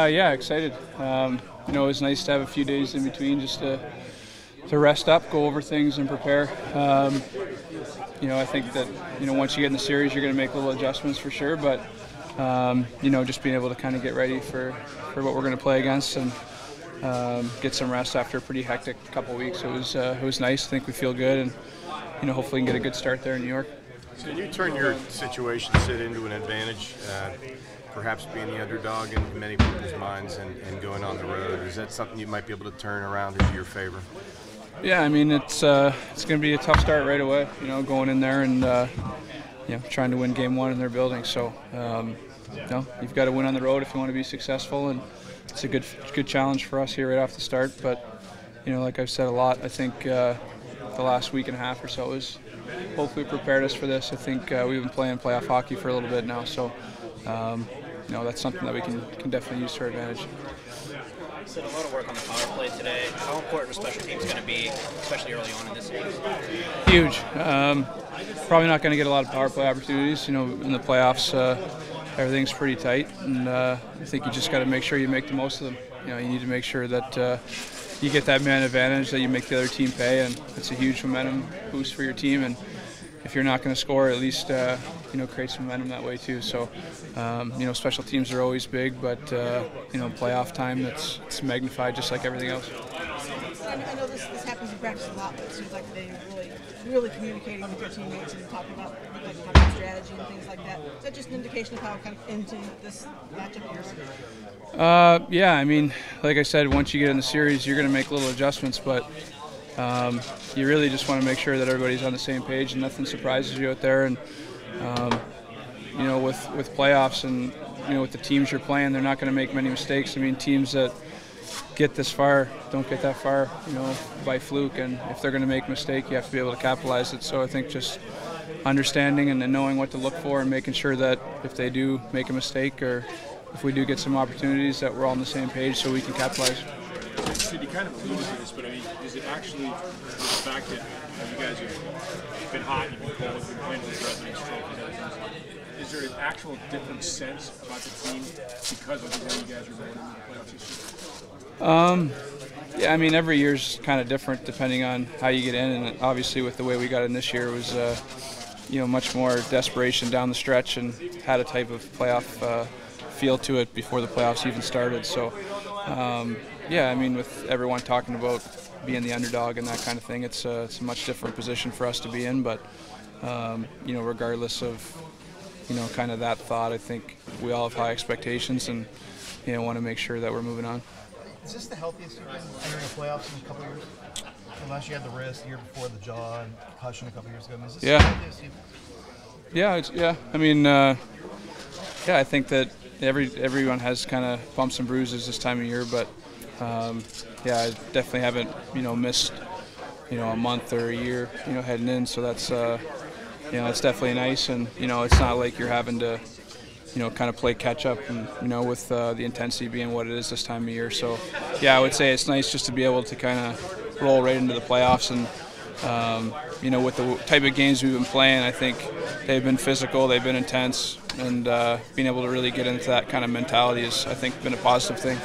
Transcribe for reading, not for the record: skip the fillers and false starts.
Yeah, excited. You know, it was nice to have a few days in between just to rest up, go over things, and prepare. You know, I think that once you get in the series, you're going to make little adjustments for sure. But you know, just being able to kind of get ready for what we're going to play against and get some rest after a pretty hectic couple of weeks. It was nice. I think we feel good, and hopefully we can get a good start there in New York. So can you turn your situation, Sid, into an advantage? Perhaps being the underdog in many people's minds and going on the road. Is that something you might be able to turn around into your favor? Yeah, I mean it's going to be a tough start right away. Going in there and trying to win game one in their building. So you've got to win on the road if you want to be successful, and it's a good challenge for us here right off the start. But like I've said a lot, I think the last week and a half or so has hopefully prepared us for this. I think we've been playing playoff hockey for a little bit now, so that's something that we can definitely use to our advantage. You said a lot of work on the power play today. How important are special teams going to be, especially early on in this series? Huge. Probably not going to get a lot of power play opportunities. In the playoffs, everything's pretty tight, and I think you just got to make sure you make the most of them. You need to make sure that you get that man advantage, that you make the other team pay, and it's a huge momentum boost for your team. And if you're not going to score, at least create some momentum that way too. So special teams are always big, but playoff time, it's magnified just like everything else. I know this happens in practice a lot, but it seems like they're really communicating with their teammates and talking about strategy and things like that. Is that just an indication of how kind of into this matchup here? Yeah, I mean, like I said, once you get in the series, you're going to make little adjustments, but you really just want to make sure that everybody's on the same page and nothing surprises you out there. And with playoffs and with the teams you're playing, they're not going to make many mistakes. I mean, teams that get this far don't get that far, by fluke. And if they're going to make a mistake, you have to be able to capitalize it. So I think just understanding and then knowing what to look for and making sure that if they do make a mistake or if we do get some opportunities, that we're all on the same page so we can capitalize. Sid, you kind of alluded to this, but I mean, is it actually the fact that you guys have been hot, you've been cold, you've been playing for the President's Trophy, is there an actual different sense about the team because of the way you guys are going into the playoffs this year? Yeah, I mean, every year's kind of different depending on how you get in, and obviously with the way we got in this year, it was much more desperation down the stretch and had a type of playoff feel to it before the playoffs even started. So. Yeah, I mean, with everyone talking about being the underdog and that kind of thing, it's a much different position for us to be in. But regardless of kind of that thought, I think we all have high expectations and want to make sure that we're moving on. Is this the healthiest you've been entering the playoffs in a couple of years? Unless you had the wrist the year before, the jaw, and concussion a couple of years ago. I mean, is this the healthiest you've been? Yeah. I mean, I think that everyone has kind of bumps and bruises this time of year, but. I definitely haven't, missed, a month or a year, heading in. So that's, it's definitely nice. And, it's not like you're having to, kind of play catch up and, with the intensity being what it is this time of year. So, yeah, I would say it's nice just to be able to kind of roll right into the playoffs. And, with the type of games we've been playing, I think they've been physical, they've been intense. And being able to really get into that kind of mentality has, I think, been a positive thing.